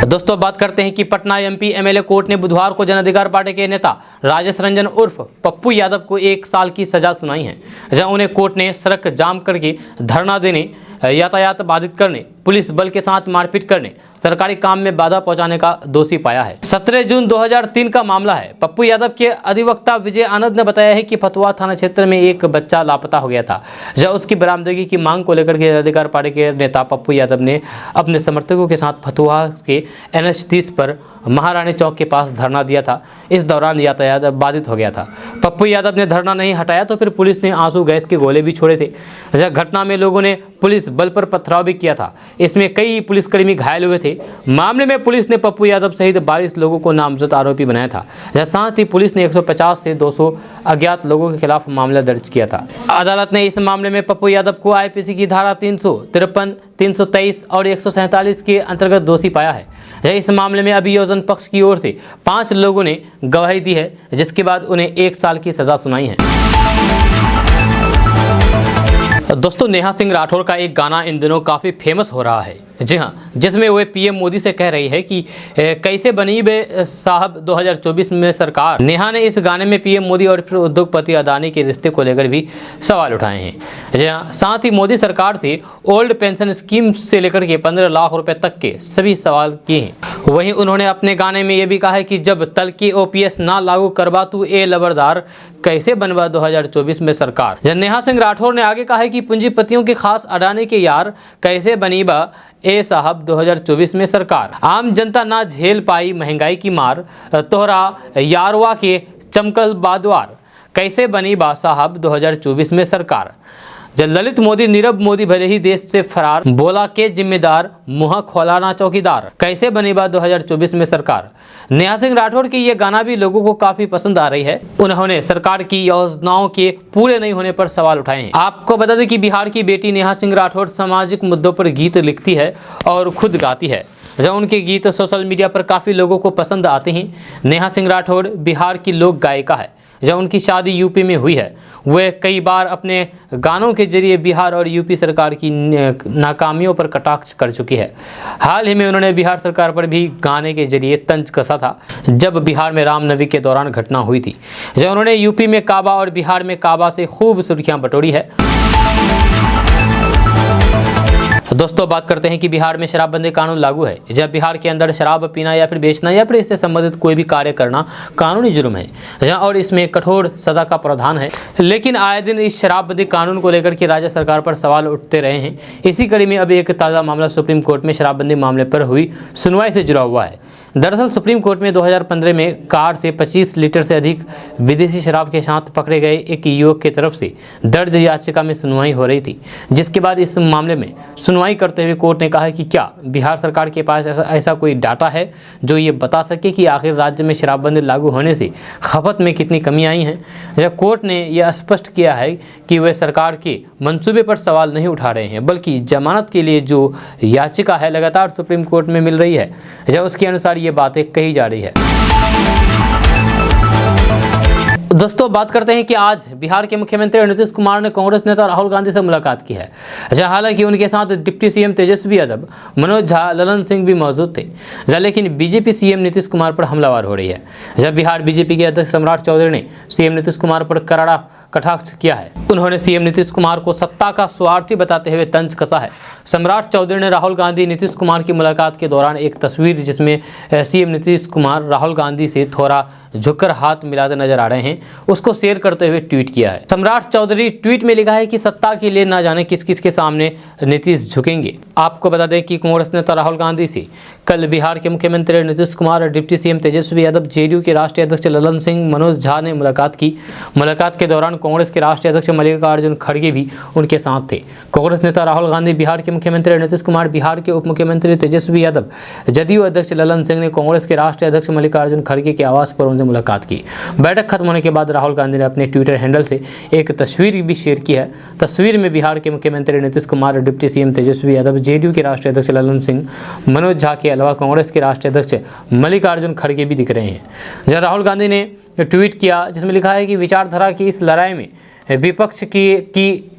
दोस्तों बात करते हैं कि पटना एमपी एमएलए कोर्ट ने बुधवार को जन अधिकार पार्टी के नेता राजेश रंजन उर्फ पप्पू यादव को 1 साल की सजा सुनाई है, जहां उन्हें कोर्ट ने सड़क जाम करके धरना देने, यातायात बाधित करने, पुलिस बल के साथ मारपीट करने, सरकारी काम में बाधा पहुंचाने का दोषी पाया है। 17 जून 2003 का मामला है। पप्पू यादव के अधिवक्ता विजय आनंद ने बताया है कि फतुहा थाना क्षेत्र में एक बच्चा लापता हो गया था, जहां उसकी बरामदगी की मांग को लेकर के अधिकार पार्टी के नेता पप्पू यादव ने अपने समर्थकों के साथ फतुहा के NH-30 पर महारानी चौक के पास धरना दिया था। इस दौरान यातायात बाधित हो गया था। पप्पू यादव ने धरना नहीं हटाया तो फिर पुलिस ने आंसू गैस के गोले भी छोड़े थे। जब घटना में लोगों ने पुलिस बल पर पथराव भी किया था। इसमें कई पुलिसकर्मी घायल हुए थे। मामले में पुलिस ने पप्पू यादव सहित 22 लोगों को नामजद आरोपी बनाया था। साथ ही पुलिस ने 150 से 200 अज्ञात लोगों के खिलाफ मामला दर्ज किया था। अदालत ने इस मामले में पप्पू यादव को आईपीसी की धारा 353, 323 और 147 के अंतर्गत दोषी पाया है। इस मामले में अभियोजन पक्ष की ओर से 5 लोगों ने गवाही दी है, जिसके बाद उन्हें 1 साल की सजा सुनाई है। दोस्तों नेहा सिंह राठौर का एक गाना इन दिनों काफ़ी फेमस हो रहा है, जी हाँ, जिसमें वे पीएम मोदी से कह रही है कि कैसे बनी बे साहब 2024 में सरकार। नेहा ने इस गाने में पीएम मोदी और फिर उद्योगपति अदानी के रिश्ते को लेकर भी सवाल उठाए हैं। जी हाँ, साथ ही मोदी सरकार से ओल्ड पेंशन स्कीम से लेकर के 15 लाख रुपए तक के सभी सवाल किए हैं। वहीं उन्होंने अपने गाने में ये भी कहा है कि जब तल के OPS ना लागू करवा तू ए लबरदार, कैसे बनवा 2024 में सरकार। नेहा सिंह राठौर ने आगे कहा है कि पूंजीपतियों के खास अडानी के यार, कैसे बनी बा ए साहब 2024 में सरकार। आम जनता ना झेल पाई महंगाई की मार, तोहरा यारवा के चमकल बादवार, कैसे बनी बा साहब 2024 में सरकार। जब ललित मोदी नीरव मोदी भले ही देश से फरार, बोला के जिम्मेदार मुँह खोलाना चौकीदार, कैसे बनी बा 2024 में सरकार। नेहा सिंह राठौर की ये गाना भी लोगों को काफी पसंद आ रही है। उन्होंने सरकार की योजनाओं के पूरे नहीं होने पर सवाल उठाए हैं। आपको बता दें कि बिहार की बेटी नेहा सिंह राठौर सामाजिक मुद्दों पर गीत लिखती है और खुद गाती है, जब उनके गीत सोशल मीडिया पर काफ़ी लोगों को पसंद आते हैं। नेहा सिंह राठौर बिहार की लोक गायिका है। जब उनकी शादी यूपी में हुई है, वे कई बार अपने गानों के जरिए बिहार और यूपी सरकार की नाकामियों पर कटाक्ष कर चुकी है। हाल ही में उन्होंने बिहार सरकार पर भी गाने के जरिए तंज कसा था, जब बिहार में रामनवमी के दौरान घटना हुई थी। जब उन्होंने यूपी में काबा और बिहार में काबा से खूब सुर्खियां बटोरी है। दोस्तों बात करते हैं कि बिहार में शराबबंदी कानून लागू है। जब बिहार के अंदर शराब पीना या फिर बेचना या फिर इससे संबंधित कोई भी कार्य करना कानूनी जुर्म है और इसमें कठोर सजा का प्रावधान है। लेकिन आए दिन इस शराबबंदी कानून को लेकर के राज्य सरकार पर सवाल उठते रहे हैं। इसी कड़ी में अब एक ताज़ा मामला सुप्रीम कोर्ट में शराबबंदी मामले पर हुई सुनवाई से जुड़ा हुआ है। दरअसल सुप्रीम कोर्ट में 2015 में कार से 25 लीटर से अधिक विदेशी शराब के साथ पकड़े गए एक युवक की तरफ से दर्ज याचिका में सुनवाई हो रही थी, जिसके बाद इस मामले में सुनवाई करते हुए कोर्ट ने कहा है कि क्या बिहार सरकार के पास ऐसा कोई डाटा है जो ये बता सके कि आखिर राज्य में शराबबंदी लागू होने से खपत में कितनी कमी आई है। जब कोर्ट ने यह स्पष्ट किया है कि वे सरकार के मंसूबे पर सवाल नहीं उठा रहे हैं, बल्कि जमानत के लिए जो याचिका है लगातार सुप्रीम कोर्ट में मिल रही है, जब उसके अनुसार ये बातें कही जा रही है। दोस्तों बात करते हैं कि आज बिहार के मुख्यमंत्री नीतीश कुमार ने कांग्रेस नेता राहुल गांधी से मुलाकात की है। जहां हालांकि उनके साथ डिप्टी सीएम तेजस्वी यादव, मनोज झा, ललन सिंह भी मौजूद थे। जहां लेकिन बीजेपी सीएम नीतीश कुमार पर हमलावर हो रही है। जब बिहार बीजेपी के अध्यक्ष सम्राट चौधरी ने सीएम नीतीश कुमार पर करारा कटाक्ष किया है। उन्होंने सीएम नीतीश कुमार को सत्ता का स्वार्थी बताते हुए तंज कसा है। सम्राट चौधरी ने राहुल गांधी नीतीश कुमार की मुलाकात के दौरान एक तस्वीर जिसमें सीएम नीतीश कुमार राहुल गांधी से थोड़ा झुककर हाथ मिलाते नजर आ रहे हैं, उसको शेयर करते हुए ट्वीट किया है। सम्राट चौधरी ट्वीट में लिखा है कि सत्ता के लिए ना जाने किस किस के सामने नीतीश झुकेंगे। आपको बता दें कि कांग्रेस नेता राहुल गांधी से कल बिहार के मुख्यमंत्री नीतीश कुमार और deputy CM Tejashwi Yadav, JDU के राष्ट्रीय अध्यक्ष ललन सिंह, मनोज झा ने मुलाकात की। मुलाकात के दौरान कांग्रेस के राष्ट्रीय अध्यक्ष मल्लिकार्जुन खड़गे भी उनके साथ थे। कांग्रेस नेता राहुल गांधी, बिहार के मुख्यमंत्री नीतीश कुमार, बिहार के उप मुख्यमंत्री तेजस्वी यादव, जदयू अध्यक्ष ललन सिंह ने कांग्रेस के राष्ट्रीय अध्यक्ष मल्लिकार्जुन खड़गे के आवास पर उनसे मुलाकात की। बैठक खत्म होने के बाद राहुल गांधी ने अपने ट्विटर हैंडल से एक तस्वीर भी शेयर की है। तस्वीर में बिहार के मुख्यमंत्री नीतीश कुमार और deputy CM Tejashwi Yadav, JDU के राष्ट्रीय अध्यक्ष ललन सिंह, मनोज झा के अलावा कांग्रेस के राष्ट्रीय अध्यक्ष मल्लिकार्जुन खड़गे भी दिख रहे हैं। जब राहुल गांधी ने ट्वीट किया जिसमें लिखा है कि विचारधारा की इस लड़ाई में विपक्ष की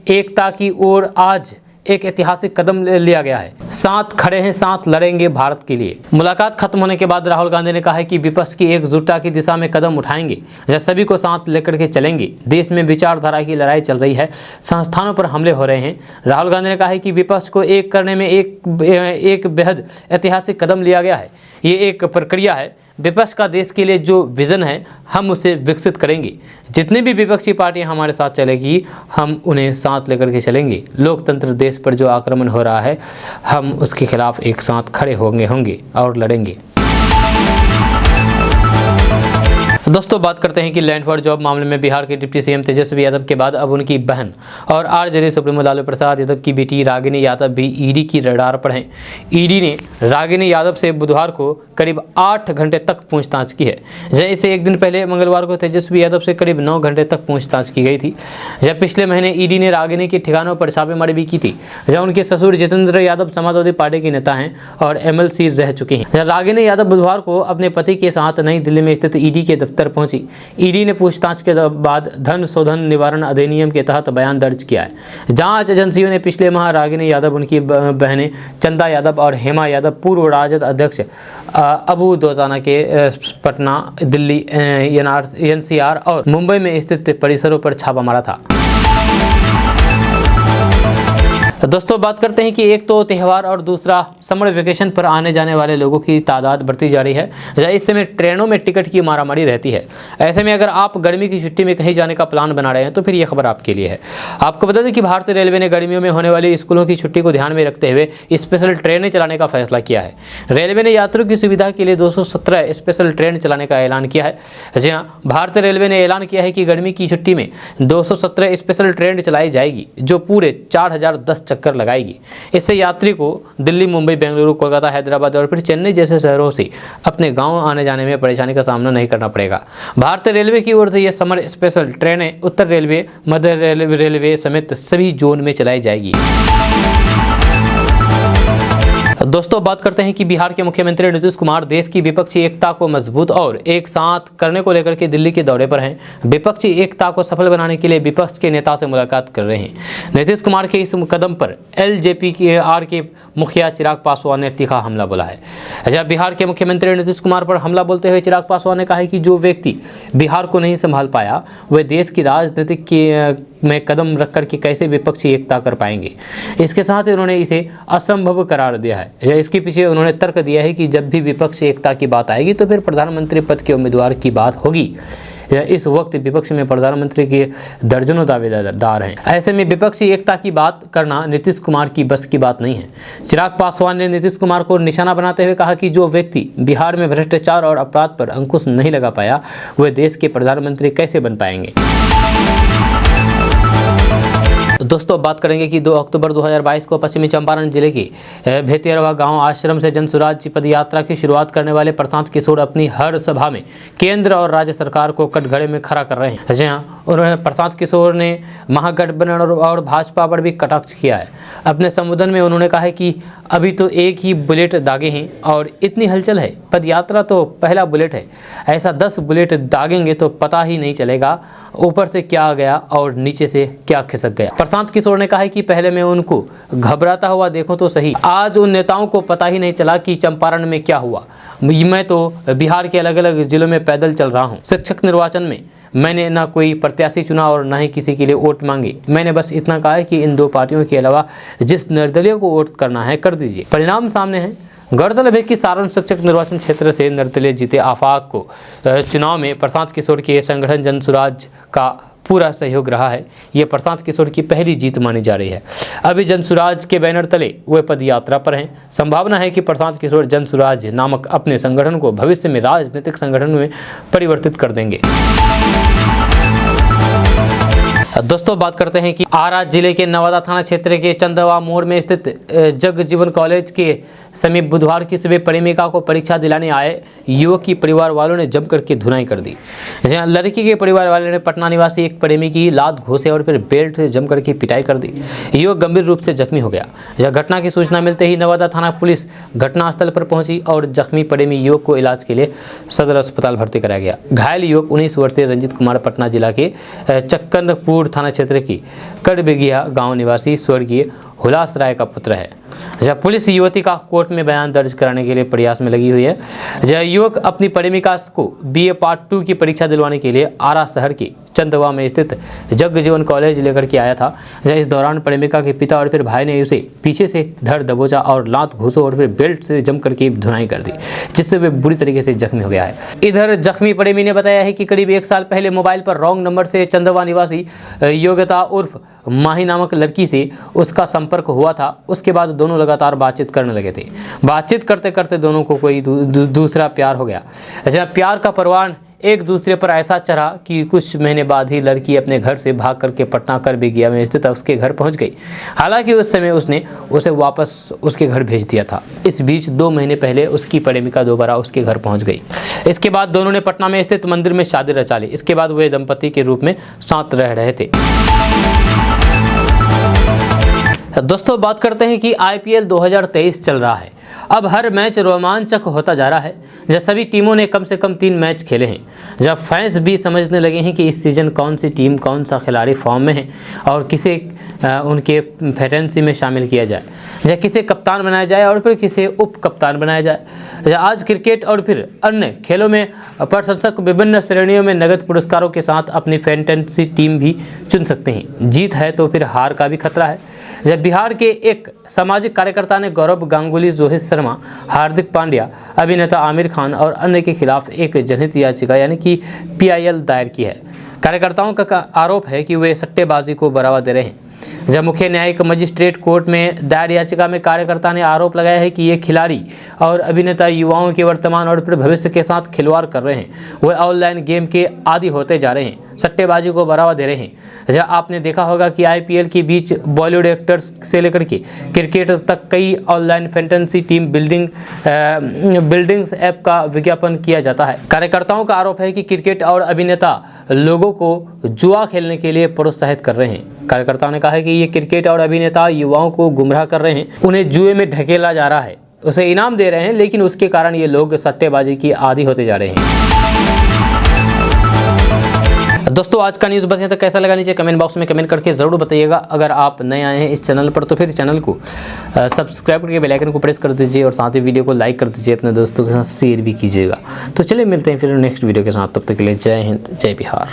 एकता की ओर आज एक ऐतिहासिक कदम लिया गया है। साथ खड़े हैं, साथ लड़ेंगे भारत के लिए। मुलाकात खत्म होने के बाद राहुल गांधी ने कहा है कि विपक्ष की एकजुटता की दिशा में कदम उठाएंगे, जब सभी को साथ लेकर के चलेंगे। देश में विचारधारा की लड़ाई चल रही है, संस्थानों पर हमले हो रहे हैं। राहुल गांधी ने कहा है कि विपक्ष को एक करने में एक बेहद ऐतिहासिक कदम लिया गया है। ये एक प्रक्रिया है। विपक्ष का देश के लिए जो विज़न है हम उसे विकसित करेंगे। जितनी भी विपक्षी पार्टियां हमारे साथ चलेगी हम उन्हें साथ लेकर के चलेंगे। लोकतंत्र देश पर जो आक्रमण हो रहा है हम उसके खिलाफ एक साथ खड़े होंगे और लड़ेंगे। दोस्तों बात करते हैं कि लैंड फॉर जॉब मामले में बिहार के डिप्टी सीएम तेजस्वी यादव के बाद अब उनकी बहन और आरजेडी सुप्रीमो लालू प्रसाद यादव की बेटी रागिनी यादव भी ईडी की रडार पर हैं। ईडी ने रागिनी यादव से बुधवार को करीब 8 घंटे तक पूछताछ की है। जब इससे एक दिन पहले मंगलवार को तेजस्वी यादव से करीब 9 घंटे तक पूछताछ की गई थी। जब पिछले महीने ईडी ने रागिनी के ठिकानों पर छापेमारी भी की थी, जहाँ उनके ससुर जितेंद्र यादव समाजवादी पार्टी के नेता हैं और एमएलसी रह चुके हैं। रागिनी यादव बुधवार को अपने पति के साथ नई दिल्ली में स्थित ईडी के दफ्तर पहुंची। ईडी ने पूछताछ के बाद धन शोधन निवारण अधिनियम के तहत बयान दर्ज किया है। जांच एजेंसियों ने पिछले माह रागिनी यादव, उनकी बहनें चंदा यादव और हेमा यादव, पूर्व राजद अध्यक्ष अबू दोजाना के पटना, दिल्ली, एनसीआर और मुंबई में स्थित परिसरों पर छापा मारा था। दोस्तों बात करते हैं कि एक तो त्यौहार और दूसरा समर वेकेशन पर आने जाने वाले लोगों की तादाद बढ़ती जा रही है। इस समय ट्रेनों में टिकट की मारामारी रहती है। ऐसे में अगर आप गर्मी की छुट्टी में कहीं जाने का प्लान बना रहे हैं तो फिर यह खबर आपके लिए है। आपको बता दें कि भारतीय रेलवे ने गर्मियों में होने वाली स्कूलों की छुट्टी को ध्यान में रखते हुए स्पेशल ट्रेनें चलाने का फैसला किया है। रेलवे ने यात्रियों की सुविधा के लिए 217 स्पेशल ट्रेन चलाने का ऐलान किया है। जी हाँ, भारतीय रेलवे ने ऐलान किया है कि गर्मी की छुट्टी में 217 स्पेशल ट्रेन चलाई जाएगी जो पूरे 4010 चक्कर लगाएगी। इससे यात्री को दिल्ली, मुंबई, बेंगलुरु, कोलकाता, हैदराबाद और फिर चेन्नई जैसे शहरों से अपने गांव आने जाने में परेशानी का सामना नहीं करना पड़ेगा। भारतीय रेलवे की ओर से ये समर स्पेशल ट्रेनें उत्तर रेलवे, मध्य रेलवे समेत सभी जोन में चलाई जाएगी। दोस्तों बात करते हैं कि बिहार के मुख्यमंत्री नीतीश कुमार देश की विपक्षी एकता को मजबूत और एक साथ करने को लेकर के दिल्ली के दौरे पर हैं। विपक्षी एकता को सफल बनाने के लिए विपक्ष के नेता से मुलाकात कर रहे हैं। नीतीश कुमार के इस कदम पर एलजेपी के मुखिया चिराग पासवान ने तीखा हमला बोला है। जब बिहार के मुख्यमंत्री नीतीश कुमार पर हमला बोलते हुए चिराग पासवान ने कहा है कि जो व्यक्ति बिहार को नहीं संभाल पाया वह देश की राजनीतिक में कदम रख कर के कैसे विपक्षी एकता कर पाएंगे। इसके साथ ही उन्होंने इसे असंभव करार दिया है। इसके पीछे उन्होंने तर्क दिया है कि जब भी विपक्षी एकता की बात आएगी तो फिर प्रधानमंत्री पद के उम्मीदवार की बात होगी। इस वक्त विपक्ष में प्रधानमंत्री के दर्जनों दावेदार हैं। ऐसे में विपक्षी एकता की बात करना नीतीश कुमार की बस की बात नहीं है। चिराग पासवान ने नीतीश कुमार को निशाना बनाते हुए कहा कि जो व्यक्ति बिहार में भ्रष्टाचार और अपराध पर अंकुश नहीं लगा पाया वह देश के प्रधानमंत्री कैसे बन पाएंगे। दोस्तों बात करेंगे कि 2 अक्टूबर 2022 को पश्चिमी चंपारण जिले के भेतियरवा गांव आश्रम से जनसुराज पद यात्रा की शुरुआत करने वाले प्रशांत किशोर अपनी हर सभा में केंद्र और राज्य सरकार को कटघरे में खड़ा कर रहे हैं। जी हाँ, उन्होंने प्रशांत किशोर ने महागठबंधन और भाजपा पर भी कटाक्ष किया है। अपने संबोधन में उन्होंने कहा है कि अभी तो एक ही बुलेट दागे हैं और इतनी हलचल है, पद यात्रा तो पहला बुलेट है, ऐसा 10 बुलेट दागेंगे तो पता ही नहीं चलेगा ऊपर से क्या आ गया और नीचे से क्या खिसक गया। प्रशांत किशोर ने कहा है कि पहले मैं उनको घबराता हुआ देखूं तो सही, आज उन नेताओं को पता ही नहीं चला कि चंपारण में क्या हुआ। मैं तो बिहार के अलग अलग जिलों में पैदल चल रहा हूं। शिक्षक निर्वाचन में मैंने ना कोई प्रत्याशी चुना और ना ही किसी के लिए वोट मांगे। मैंने बस इतना कहा है कि इन 2 पार्टियों के अलावा जिस निर्दलीय को वोट करना है कर दीजिए। परिणाम सामने है। गौरतलब है कि सारण शिक्षक निर्वाचन क्षेत्र से निर्दलीय जीते आफाक को चुनाव में प्रशांत किशोर के संगठन जनसुराज का पूरा सहयोग रहा है। ये प्रशांत किशोर की पहली जीत मानी जा रही है। अभी जनसुराज के बैनर तले वे पद यात्रा पर हैं। संभावना है कि प्रशांत किशोर जनसुराज नामक अपने संगठन को भविष्य में राजनीतिक संगठन में परिवर्तित कर देंगे। दोस्तों बात करते हैं कि आरा जिले के नवादा थाना क्षेत्र के चंदवा मोड़ में स्थित जगजीवन कॉलेज के समीप बुधवार की सुबह प्रेमिका को परीक्षा दिलाने आए युवक की परिवार वालों ने जमकर के धुनाई कर दी। जहां लड़की के परिवार वालों ने पटना निवासी एक प्रेमी की लात घोंसे और फिर बेल्ट से जमकर के पिटाई कर दी। युवक गंभीर रूप से जख्मी हो गया। यह घटना की सूचना मिलते ही नवादा थाना पुलिस घटनास्थल पर पहुंची और जख्मी प्रेमी युवक को इलाज के लिए सदर अस्पताल भर्ती कराया गया। घायल युवक 19 वर्षीय रंजित कुमार पटना जिला के चक्कनपुर थाना क्षेत्र की कड़बिगिया गांव निवासी स्वर्गीय हुलास राय का पुत्र है। जब पुलिस युवती का कोर्ट में बयान दर्ज कराने के लिए प्रयास में लगी हुई है। जब युवक अपनी प्रेमिका को BA पार्ट 2 की परीक्षा दिलवाने के लिए आरा शहर के चंदवा में स्थित जगजीवन कॉलेज लेकर के आया था। इस दौरान प्रेमिका के पिता और फिर भाई ने उसे पीछे से धड़ दबोचा और लात घूसो और फिर बेल्ट से जम करके धुनाई कर दी, जिससे वे बुरी तरीके से जख्मी हो गया है। इधर जख्मी प्रेमी ने बताया है कि करीब 1 साल पहले मोबाइल पर रॉन्ग नंबर से चंदवा निवासी योग्यता उर्फ माही नामक लड़की से उसका संपर्क हुआ था। उसके बाद दोनों लगातार बातचीत करने लगे थे। बातचीत करते करते दोनों को कोई दूसरा प्यार हो गया। जब प्यार का परवान एक दूसरे पर ऐसा चढ़ा कि कुछ महीने बाद ही लड़की अपने घर से भाग करके पटना कड़बिगिया में स्थित उसके घर पहुंच गई। हालांकि उस समय उसने उसे वापस उसके घर भेज दिया था। इस बीच 2 महीने पहले उसकी प्रेमिका दोबारा उसके घर पहुंच गई। इसके बाद दोनों ने पटना में स्थित मंदिर में शादी रचा ली। इसके बाद वे दंपति के रूप में साथ रह रहे थे। दोस्तों बात करते हैं कि IPL 2023 चल रहा है। अब हर मैच रोमांचक होता जा रहा है। जब सभी टीमों ने कम से कम 3 मैच खेले हैं। जब फैंस भी समझने लगे हैं कि इस सीज़न कौन सी टीम कौन सा खिलाड़ी फॉर्म में है और किसे उनके फैंटेसी में शामिल किया जाए, या किसे कप्तान बनाया जाए और फिर किसे उप कप्तान बनाया जाए। आज क्रिकेट और फिर अन्य खेलों में प्रशंसक विभिन्न श्रेणियों में नगद पुरस्कारों के साथ अपनी फैंटेसी टीम भी चुन सकते हैं। जीत है तो फिर हार का भी खतरा है। जब बिहार के एक सामाजिक कार्यकर्ता ने गौरव गांगुली, रोहित शर्मा, हार्दिक पांड्या, अभिनेता आमिर खान और अन्य के खिलाफ एक जनहित याचिका यानी कि PIL दायर की है। कार्यकर्ताओं का आरोप है कि वे सट्टेबाजी को बढ़ावा दे रहे हैं। जब मुख्य न्यायिक मजिस्ट्रेट कोर्ट में दायर याचिका में कार्यकर्ता ने आरोप लगाया है कि ये खिलाड़ी और अभिनेता युवाओं के वर्तमान और फिर भविष्य के साथ खिलवाड़ कर रहे हैं। वे ऑनलाइन गेम के आदी होते जा रहे हैं, सट्टेबाजी को बढ़ावा दे रहे हैं। जब आपने देखा होगा कि IPL के बीच बॉलीवुड एक्टर्स से लेकर के क्रिकेटर तक कई online fantasy team buildings app का विज्ञापन किया जाता है। कार्यकर्ताओं का आरोप है कि क्रिकेट और अभिनेता लोगों को जुआ खेलने के लिए प्रोत्साहित कर रहे हैं। कार्यकर्ताओं ने कहा है कि ये क्रिकेट और अभिनेता युवाओं को गुमराह कर रहे हैं, उन्हें जुए में ढकेला जा रहा है, उसे इनाम दे रहे हैं, लेकिन उसके कारण ये लोग सट्टेबाजी की आदी होते जा रहे हैं। दोस्तों आज का न्यूज़ बस यहाँ तक। कैसा लगा नीचे कमेंट बॉक्स में कमेंट करके ज़रूर बताइएगा। अगर आप नए आए हैं इस चैनल पर तो फिर चैनल को सब्सक्राइब करके बेल आइकन को प्रेस कर दीजिए और साथ ही वीडियो को लाइक कर दीजिए, अपने दोस्तों के साथ शेयर भी कीजिएगा। तो चलिए मिलते हैं फिर नेक्स्ट वीडियो के साथ। तब तक के लिए जय हिंद, जय बिहार।